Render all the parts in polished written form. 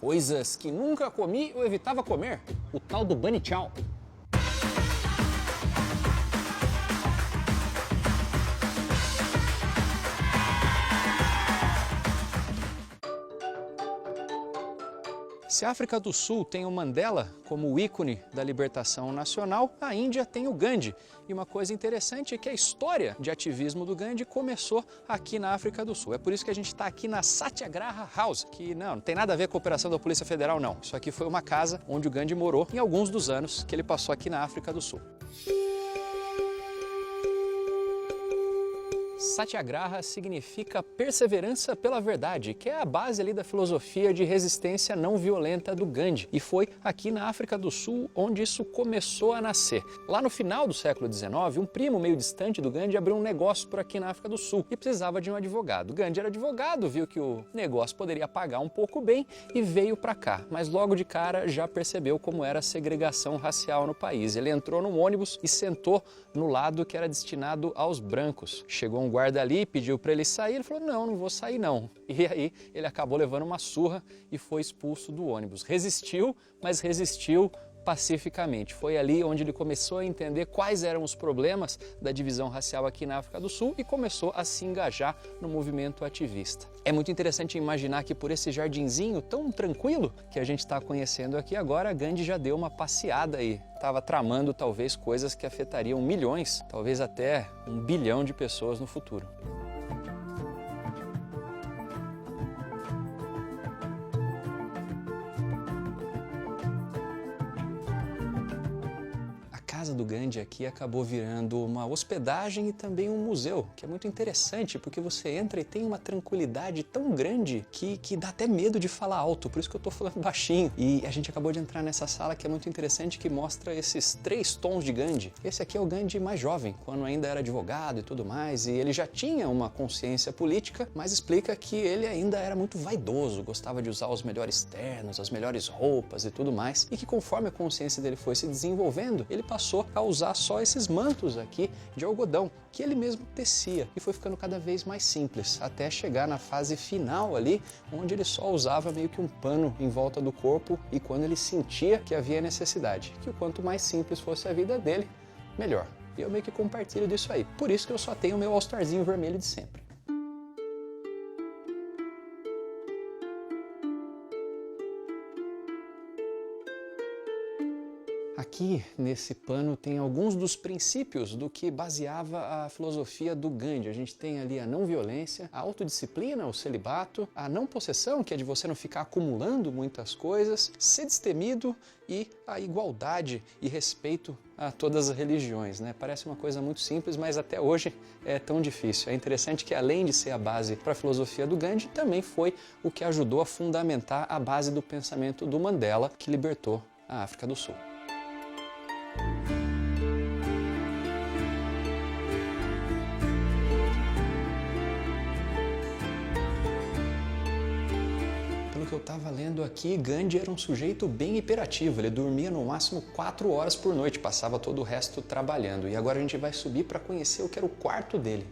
Coisas que nunca comi ou evitava comer. O tal do Bunny Chow. Se a África do Sul tem o Mandela como o ícone da libertação nacional, a Índia tem o Gandhi. E uma coisa interessante é que a história de ativismo do Gandhi começou aqui na África do Sul. É por isso que a gente está aqui na Satyagraha House, que não tem nada a ver com a operação da Polícia Federal, não. Isso aqui foi uma casa onde o Gandhi morou em alguns dos anos que ele passou aqui na África do Sul. Satyagraha significa perseverança pela verdade, que é a base ali da filosofia de resistência não violenta do Gandhi. E foi aqui na África do Sul onde isso começou a nascer. Lá no final do século XIX, um primo meio distante do Gandhi abriu um negócio por aqui na África do Sul e precisava de um advogado. O Gandhi era advogado, viu que o negócio poderia pagar um pouco bem e veio para cá. Mas logo de cara já percebeu como era a segregação racial no país. Ele entrou num ônibus e sentou no lado que era destinado aos brancos. Chegou um guarda ali, pediu para ele sair, ele falou, não vou sair não. E aí ele acabou levando uma surra e foi expulso do ônibus. Resistiu, mas resistiu pacificamente. Foi ali onde ele começou a entender quais eram os problemas da divisão racial aqui na África do Sul e começou a se engajar no movimento ativista. É muito interessante imaginar que por esse jardinzinho tão tranquilo que a gente está conhecendo aqui agora, Gandhi já deu uma passeada aí. Estava tramando talvez coisas que afetariam milhões, talvez até 1 bilhão de pessoas no futuro. A casa do Gandhi aqui acabou virando uma hospedagem e também um museu, que é muito interessante porque você entra e tem uma tranquilidade tão grande que dá até medo de falar alto, por isso que eu tô falando baixinho. E a gente acabou de entrar nessa sala que é muito interessante, que mostra esses 3 tons de Gandhi. Esse aqui é o Gandhi mais jovem, quando ainda era advogado e tudo mais, e ele já tinha uma consciência política, mas explica que ele ainda era muito vaidoso, gostava de usar os melhores ternos, as melhores roupas e tudo mais, e que conforme a consciência dele foi se desenvolvendo, ele passou a usar só esses mantos aqui de algodão, que ele mesmo tecia, e foi ficando cada vez mais simples, até chegar na fase final ali, onde ele só usava meio que um pano em volta do corpo e quando ele sentia que havia necessidade, que o quanto mais simples fosse a vida dele, melhor. E eu meio que compartilho disso aí, por isso que eu só tenho o meu All-Starzinho vermelho de sempre. Aqui, nesse pano, tem alguns dos princípios do que baseava a filosofia do Gandhi. A gente tem ali a não violência, a autodisciplina, o celibato, a não possessão, que é de você não ficar acumulando muitas coisas, ser destemido e a igualdade e respeito a todas as religiões, né? Parece uma coisa muito simples, mas até hoje é tão difícil. É interessante que, além de ser a base para a filosofia do Gandhi, também foi o que ajudou a fundamentar a base do pensamento do Mandela, que libertou a África do Sul. Pelo que eu estava lendo aqui, Gandhi era um sujeito bem hiperativo, ele dormia no máximo 4 horas por noite, passava todo o resto trabalhando. E agora a gente vai subir para conhecer o que era o quarto dele.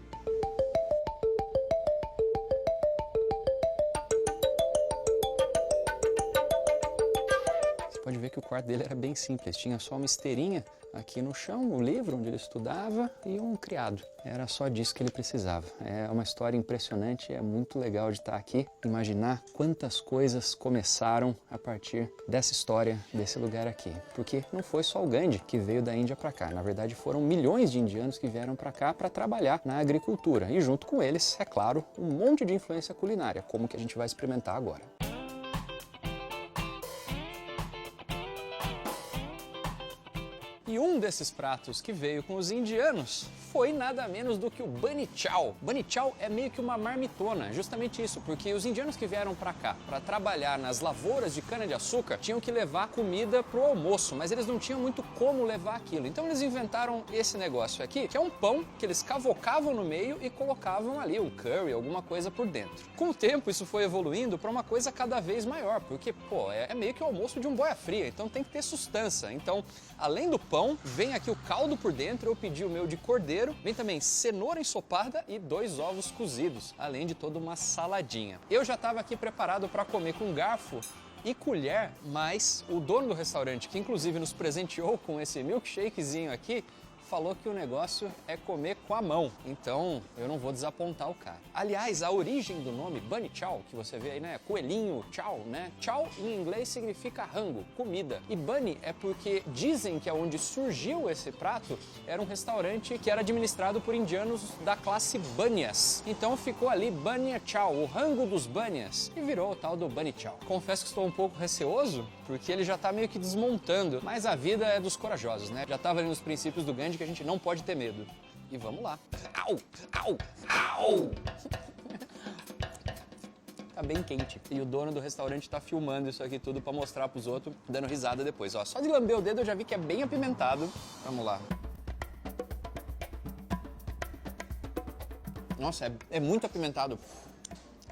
Pode ver que o quarto dele era bem simples, tinha só uma esteirinha aqui no chão, o livro onde ele estudava e um criado. Era só disso que ele precisava. É uma história impressionante, é muito legal de estar aqui, imaginar quantas coisas começaram a partir dessa história, desse lugar aqui. Porque não foi só o Gandhi que veio da Índia para cá, na verdade foram milhões de indianos que vieram para cá para trabalhar na agricultura e junto com eles, é claro, um monte de influência culinária, como que a gente vai experimentar agora. E um desses pratos que veio com os indianos foi nada menos do que o Bunny Chow. Bunny Chow é meio que uma marmitona, justamente isso, porque os indianos que vieram para cá para trabalhar nas lavouras de cana-de-açúcar tinham que levar comida pro almoço, mas eles não tinham muito como levar aquilo. Então eles inventaram esse negócio aqui, que é um pão que eles cavocavam no meio e colocavam ali um curry, alguma coisa por dentro. Com o tempo isso foi evoluindo para uma coisa cada vez maior, porque, é meio que o almoço de um boia fria, então tem que ter sustância. Então, além do pão, vem aqui o caldo por dentro, eu pedi o meu de cordeiro, vem também cenoura ensopada e 2 ovos cozidos, além de toda uma saladinha. Eu já estava aqui preparado para comer com garfo, e colher, mas o dono do restaurante, que inclusive nos presenteou com esse milkshakezinho aqui, falou que o negócio é comer com a mão, então eu não vou desapontar o cara. Aliás, a origem do nome Bunny Chow, que você vê aí, né, coelhinho chow, né? Chow em inglês significa rango, comida. E Bunny é porque dizem que onde surgiu esse prato era um restaurante que era administrado por indianos da classe Banyas. Então ficou ali Banya Chow, o rango dos Banyas, e virou o tal do Bunny Chow. Confesso que estou um pouco receoso, porque ele já tá meio que desmontando, mas a vida é dos corajosos, né? Já tava ali nos princípios do Gandhi que a gente não pode ter medo. E vamos lá. Au! Au! Au! Tá bem quente. E o dono do restaurante tá filmando isso aqui tudo pra mostrar pros outros, dando risada depois. Ó, só de lamber o dedo eu já vi que é bem apimentado. Vamos lá. Nossa, é muito apimentado,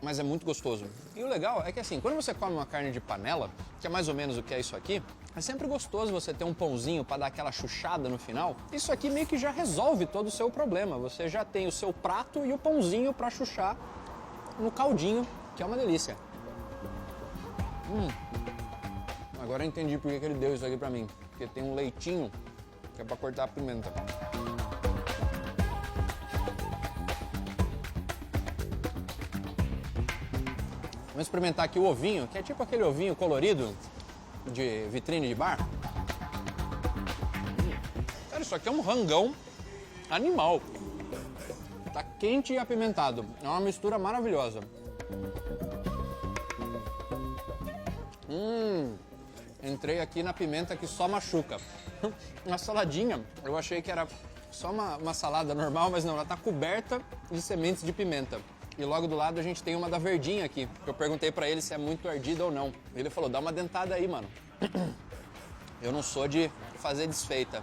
mas é muito gostoso. E o legal é que assim, quando você come uma carne de panela, que é mais ou menos o que é isso aqui, é sempre gostoso você ter um pãozinho para dar aquela chuchada no final. Isso aqui meio que já resolve todo o seu problema. Você já tem o seu prato e o pãozinho para chuchar no caldinho, que é uma delícia. Agora eu entendi por que ele deu isso aqui para mim. Porque tem um leitinho que é para cortar a pimenta. Vamos experimentar aqui o ovinho, que é tipo aquele ovinho colorido de vitrine de bar. Cara, isso aqui é um rangão animal. Tá quente e apimentado. É uma mistura maravilhosa. Entrei aqui na pimenta que só machuca. Uma saladinha, eu achei que era só uma salada normal, mas não, ela tá coberta de sementes de pimenta. E logo do lado a gente tem uma da verdinha aqui. Eu perguntei pra ele se é muito ardida ou não. Ele falou, dá uma dentada aí, mano. Eu não sou de fazer desfeita.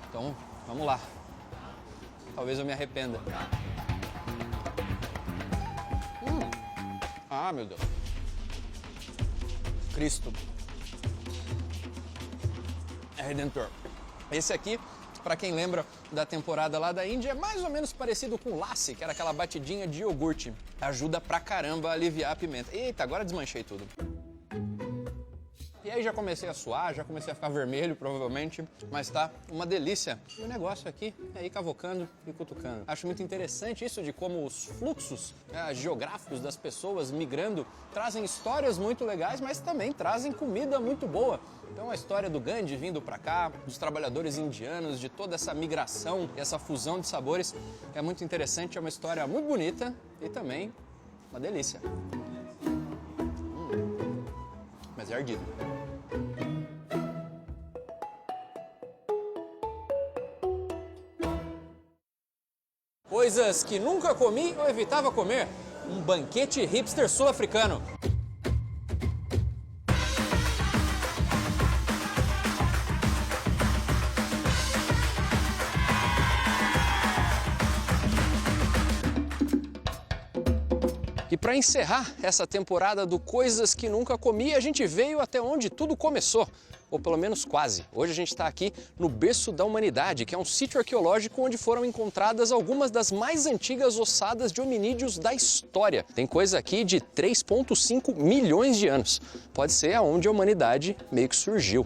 Então, vamos lá. Talvez eu me arrependa. Ah, meu Deus. Cristo. É redentor. Esse aqui, pra quem lembra da temporada lá da Índia, é mais ou menos parecido com o lassi, que era aquela batidinha de iogurte. Ajuda pra caramba a aliviar a pimenta. Eita, agora desmanchei tudo. E aí já comecei a suar, já comecei a ficar vermelho, provavelmente, mas tá uma delícia. E o negócio aqui é ir cavocando e cutucando. Acho muito interessante isso de como os fluxos geográficos das pessoas migrando trazem histórias muito legais, mas também trazem comida muito boa. Então a história do Gandhi vindo pra cá, dos trabalhadores indianos, de toda essa migração, essa fusão de sabores, é muito interessante, é uma história muito bonita e também uma delícia. Mas é ardido. Coisas que nunca comi ou evitava comer. Um banquete hipster sul-africano. E para encerrar essa temporada do Coisas que Nunca Comi, a gente veio até onde tudo começou, ou pelo menos quase. Hoje a gente está aqui no Berço da Humanidade, que é um sítio arqueológico onde foram encontradas algumas das mais antigas ossadas de hominídeos da história. Tem coisa aqui de 3,5 milhões de anos. Pode ser aonde a humanidade meio que surgiu.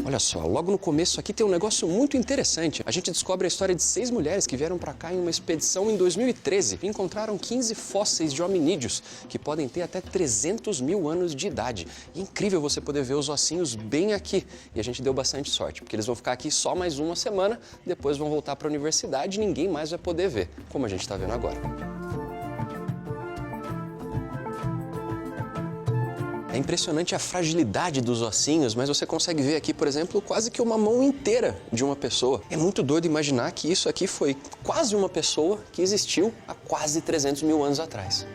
Olha só, logo no começo aqui tem um negócio muito interessante. A gente descobre a história de 6 mulheres que vieram para cá em uma expedição em 2013 e encontraram 15 fósseis de hominídeos que podem ter até 300 mil anos de idade. E é incrível você poder ver os ossinhos bem aqui. E a gente deu bastante sorte, porque eles vão ficar aqui só mais uma semana, depois vão voltar para a universidade e ninguém mais vai poder ver, como a gente está vendo agora. É impressionante a fragilidade dos ossinhos, mas você consegue ver aqui, por exemplo, quase que uma mão inteira de uma pessoa. É muito doido imaginar que isso aqui foi quase uma pessoa que existiu há quase 300 mil anos atrás.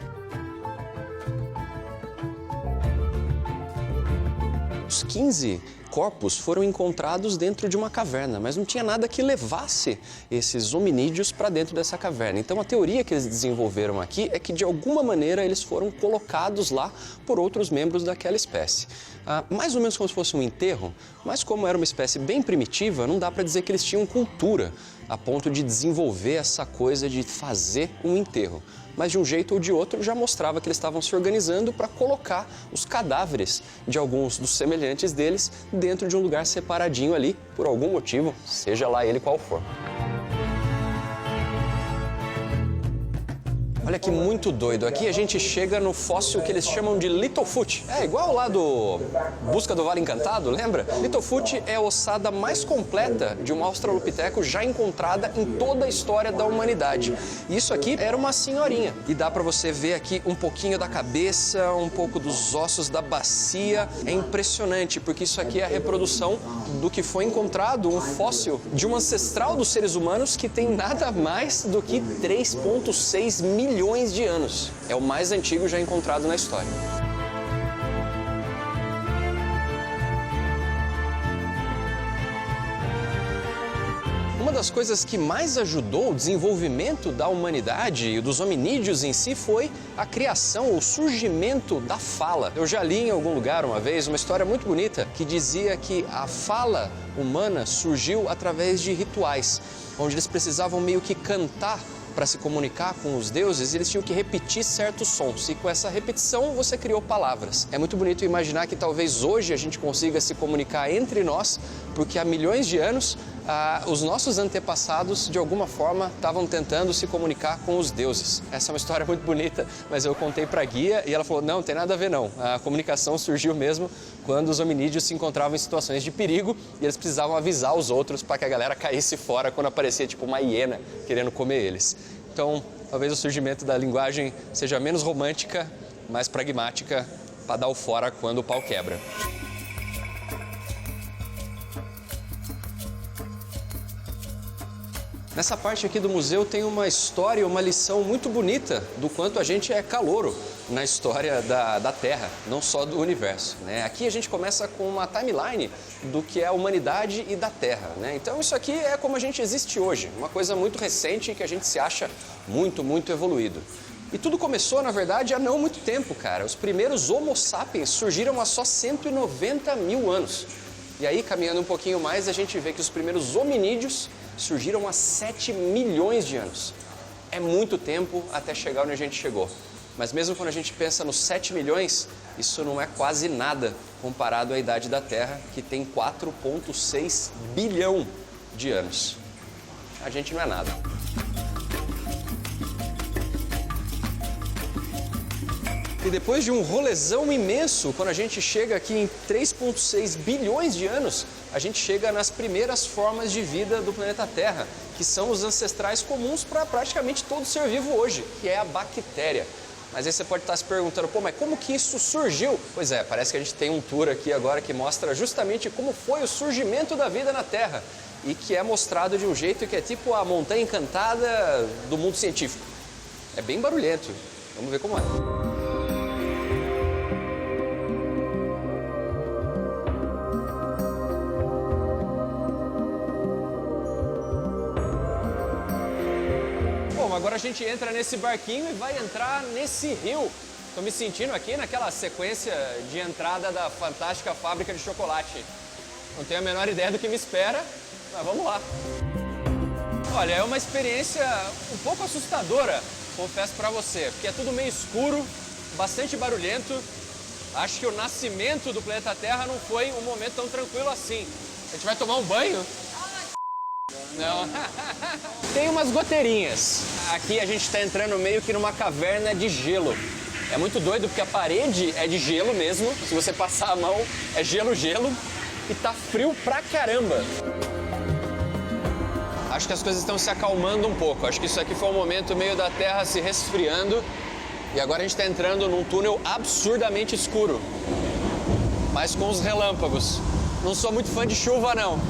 Os 15 corpos foram encontrados dentro de uma caverna, mas não tinha nada que levasse esses hominídeos para dentro dessa caverna. Então a teoria que eles desenvolveram aqui é que de alguma maneira eles foram colocados lá por outros membros daquela espécie. Mais ou menos como se fosse um enterro, mas como era uma espécie bem primitiva, não dá para dizer que eles tinham cultura. a ponto de desenvolver essa coisa de fazer um enterro. Mas de um jeito ou de outro já mostrava que eles estavam se organizando para colocar os cadáveres de alguns dos semelhantes deles dentro de um lugar separadinho ali, por algum motivo, seja lá ele qual for. Olha que muito doido, aqui a gente chega no fóssil que eles chamam de Littlefoot. É igual lá do Busca do Vale Encantado, lembra? Littlefoot é a ossada mais completa de um australopiteco já encontrada em toda a história da humanidade. E isso aqui era uma senhorinha. E dá pra você ver aqui um pouquinho da cabeça, um pouco dos ossos da bacia. É impressionante, porque isso aqui é a reprodução do que foi encontrado, um fóssil de um ancestral dos seres humanos que tem nada mais do que 3,6 milhões de anos. É o mais antigo já encontrado na história. Uma das coisas que mais ajudou o desenvolvimento da humanidade e dos hominídeos em si foi a criação, o surgimento da fala. Eu já li em algum lugar uma vez uma história muito bonita que dizia que a fala humana surgiu através de rituais, onde eles precisavam meio que cantar para se comunicar com os deuses, eles tinham que repetir certos sons. E com essa repetição, você criou palavras. É muito bonito imaginar que talvez hoje a gente consiga se comunicar entre nós, porque há milhões de anos, os nossos antepassados, de alguma forma, estavam tentando se comunicar com os deuses. Essa é uma história muito bonita, mas eu contei para a guia e ela falou, não, tem nada a ver não. A comunicação surgiu mesmo quando os hominídeos se encontravam em situações de perigo e eles precisavam avisar os outros para que a galera caísse fora quando aparecia tipo uma hiena querendo comer eles. Então, talvez o surgimento da linguagem seja menos romântica, mais pragmática, para dar o fora quando o pau quebra. Nessa parte aqui do museu tem uma história, uma lição muito bonita do quanto a gente é calouro na história da Terra, não só do universo, né? Aqui a gente começa com uma timeline do que é a humanidade e da Terra, né? Então isso aqui é como a gente existe hoje, uma coisa muito recente que a gente se acha muito, muito evoluído. E tudo começou, na verdade, há não muito tempo, cara. Os primeiros Homo sapiens surgiram há só 190 mil anos. E aí, caminhando um pouquinho mais, a gente vê que os primeiros hominídeos surgiram há 7 milhões de anos. É muito tempo até chegar onde a gente chegou. Mas mesmo quando a gente pensa nos 7 milhões, isso não é quase nada comparado à idade da Terra, que tem 4,6 bilhão de anos. A gente não é nada. E depois de um rolezão imenso, quando a gente chega aqui em 3,6 bilhões de anos, a gente chega nas primeiras formas de vida do planeta Terra, que são os ancestrais comuns para praticamente todo ser vivo hoje, que é a bactéria. Mas aí você pode estar se perguntando, pô, mas como que isso surgiu? Pois é, parece que a gente tem um tour aqui agora que mostra justamente como foi o surgimento da vida na Terra e que é mostrado de um jeito que é tipo a montanha encantada do mundo científico. É bem barulhento. Vamos ver como é. Agora a gente entra nesse barquinho e vai entrar nesse rio. Estou me sentindo aqui naquela sequência de entrada da fantástica fábrica de chocolate. Não tenho a menor ideia do que me espera, mas vamos lá. Olha, é uma experiência um pouco assustadora, confesso para você, porque é tudo meio escuro, bastante barulhento. Acho que o nascimento do planeta Terra não foi um momento tão tranquilo assim. A gente vai tomar um banho? Não. Tem umas goteirinhas. Aqui a gente está entrando meio que numa caverna de gelo. É muito doido porque a parede é de gelo mesmo. Se você passar a mão, é gelo, gelo. E tá frio pra caramba. Acho que as coisas estão se acalmando um pouco. Acho que isso aqui foi um momento meio da Terra se resfriando. E agora a gente está entrando num túnel absurdamente escuro. Mas com os relâmpagos. Não sou muito fã de chuva, não.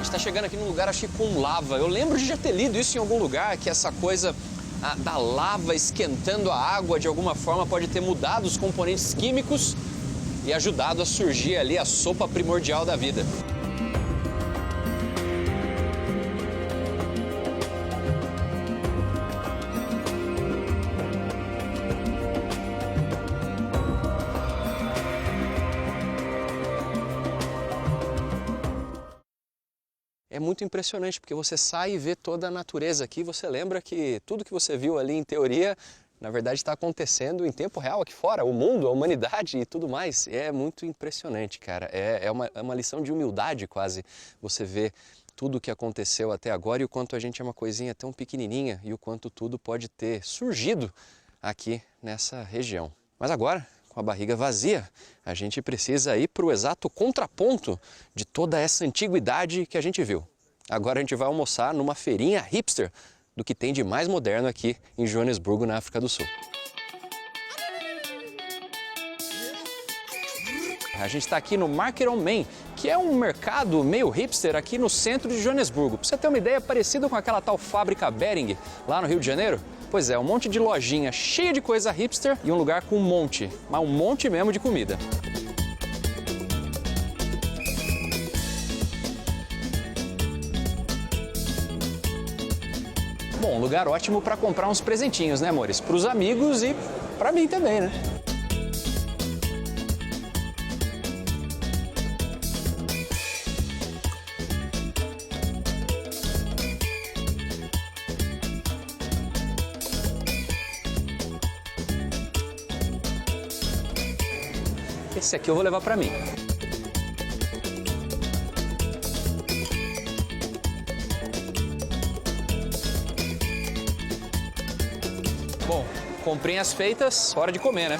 Está chegando aqui num lugar, acho que com lava. Eu lembro de já ter lido isso em algum lugar, que essa coisa da lava esquentando a água de alguma forma pode ter mudado os componentes químicos e ajudado a surgir ali a sopa primordial da vida. é muito impressionante, porque você sai e vê toda a natureza aqui, você lembra que tudo que você viu ali em teoria, na verdade está acontecendo em tempo real aqui fora, o mundo, a humanidade e tudo mais. É muito impressionante, cara. É uma lição de humildade quase, você vê tudo o que aconteceu até agora e o quanto a gente é uma coisinha tão pequenininha e o quanto tudo pode ter surgido aqui nessa região. Mas agora, com a barriga vazia, a gente precisa ir para o exato contraponto de toda essa antiguidade que a gente viu. Agora a gente vai almoçar numa feirinha hipster do que tem de mais moderno aqui em Joanesburgo, na África do Sul. A gente está aqui no Market on Main, que é um mercado meio hipster aqui no centro de Joanesburgo. Para você ter uma ideia, parecido com aquela tal fábrica Bering lá no Rio de Janeiro. Pois é, um monte de lojinha cheia de coisa hipster e um lugar com um monte, mas um monte mesmo de comida. Bom, um lugar ótimo para comprar uns presentinhos, né, amores? Para os amigos e para mim também, né? Esse aqui eu vou levar para mim. Bom, comprinhas feitas, hora de comer, né?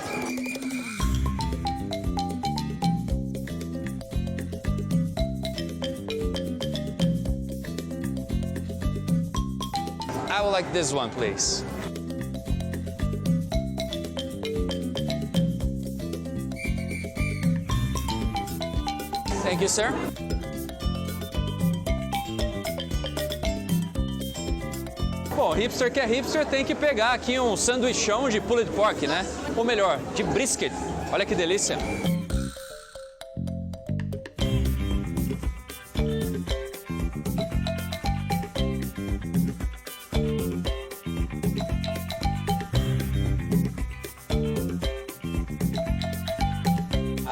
I would like this one, please. Thank you, sir. Bom, hipster que é hipster tem que pegar aqui um sanduichão de pulled pork, né? Ou melhor, de brisket. Olha que delícia.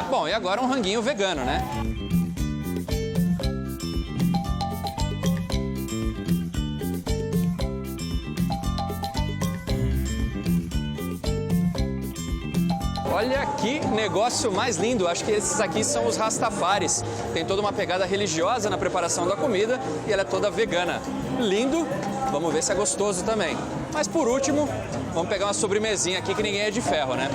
Bom, e agora um ranguinho vegano, né? Olha que negócio mais lindo, acho que esses aqui são os Rastafaris. Tem toda uma pegada religiosa na preparação da comida e ela é toda vegana. Lindo, vamos ver se é gostoso também. Mas por último, vamos pegar uma sobremesinha aqui que ninguém é de ferro, né?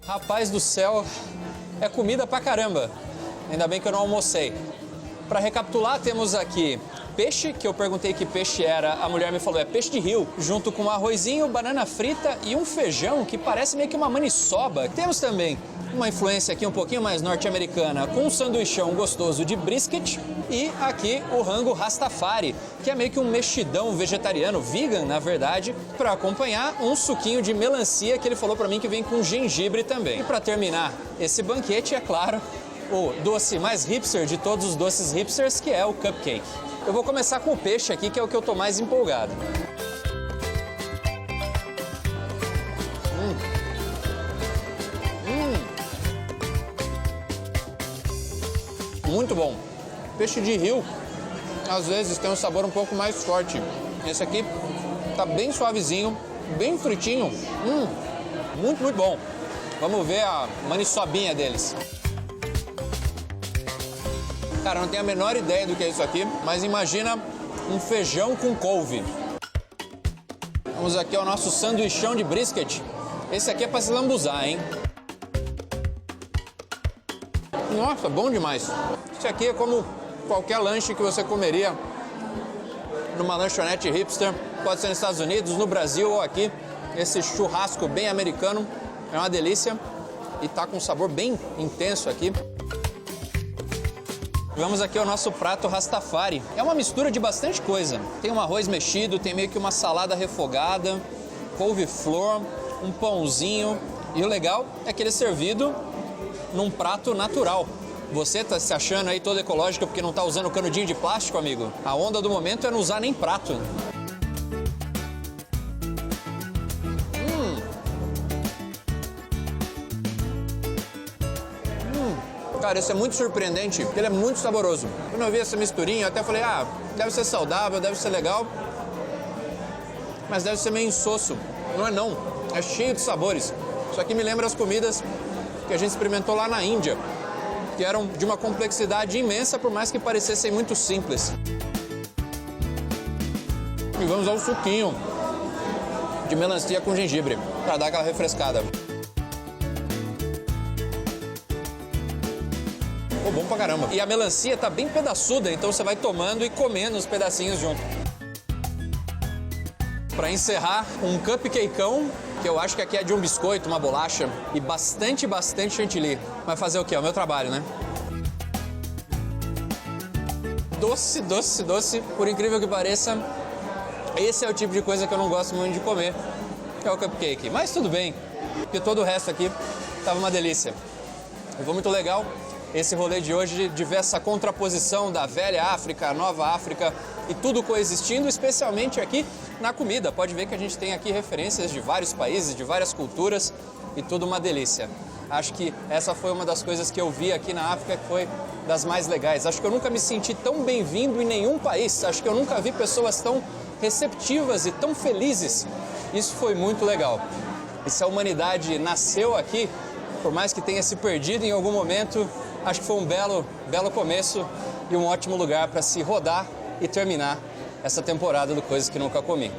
Rapaz do céu, é comida pra caramba. Ainda bem que eu não almocei. Para recapitular, temos aqui peixe, que eu perguntei que peixe era, a mulher me falou é peixe de rio, junto com um arrozinho, banana frita e um feijão que parece meio que uma maniçoba. Temos também uma influência aqui um pouquinho mais norte-americana, com um sanduichão gostoso de brisket e aqui o rango Rastafari, que é meio que um mexidão vegetariano, vegan na verdade, para acompanhar um suquinho de melancia que ele falou para mim que vem com gengibre também. E para terminar esse banquete, é claro, o doce mais hipster de todos os doces hipsters, que é o cupcake. Eu vou começar com o peixe aqui, que é o que eu tô mais empolgado. Muito bom. Peixe de rio, às vezes, tem um sabor um pouco mais forte. Esse aqui tá bem suavezinho, bem fritinho. Muito, muito bom. Vamos ver a maniçobinha deles. Cara, eu não tenho a menor ideia do que é isso aqui, mas imagina um feijão com couve. Vamos aqui ao nosso sanduichão de brisket. Esse aqui é para se lambuzar, hein? Nossa, bom demais. Esse aqui é como qualquer lanche que você comeria numa lanchonete hipster. Pode ser nos Estados Unidos, no Brasil ou aqui. Esse churrasco bem americano é uma delícia e tá com um sabor bem intenso aqui. Vamos aqui ao nosso prato Rastafari. É uma mistura de bastante coisa. Tem um arroz mexido, tem meio que uma salada refogada, couve-flor, um pãozinho. E o legal é que ele é servido num prato natural. Você tá se achando aí todo ecológico porque não tá usando canudinho de plástico, amigo? A onda do momento é não usar nem prato. Cara, esse é muito surpreendente, porque ele é muito saboroso. Quando eu vi essa misturinha, eu até falei, deve ser saudável, deve ser legal, mas deve ser meio insosso. Não é não, é cheio de sabores. Isso aqui me lembra as comidas que a gente experimentou lá na Índia, que eram de uma complexidade imensa, por mais que parecessem muito simples. E vamos ao suquinho de melancia com gengibre, para dar aquela refrescada. Pô, bom pra caramba. E a melancia tá bem pedaçuda, então você vai tomando e comendo os pedacinhos junto. Para encerrar, um cupcakeão, que eu acho que aqui é de um biscoito, uma bolacha, e bastante chantilly. Vai fazer o quê? É o meu trabalho, né? Doce, doce, doce. Por incrível que pareça, esse é o tipo de coisa que eu não gosto muito de comer, que é o cupcake. Mas tudo bem, porque todo o resto aqui tava uma delícia. E foi muito legal esse rolê de hoje de ver essa contraposição da velha África, a nova África e tudo coexistindo, especialmente aqui na comida. Pode ver que a gente tem aqui referências de vários países, de várias culturas e tudo uma delícia. Acho que essa foi uma das coisas que eu vi aqui na África que foi das mais legais. Acho que eu nunca me senti tão bem-vindo em nenhum país. Acho que eu nunca vi pessoas tão receptivas e tão felizes. Isso foi muito legal. E se a humanidade nasceu aqui, por mais que tenha se perdido em algum momento, acho que foi um belo começo e um ótimo lugar para se rodar e terminar essa temporada do Coisas que Nunca Comi.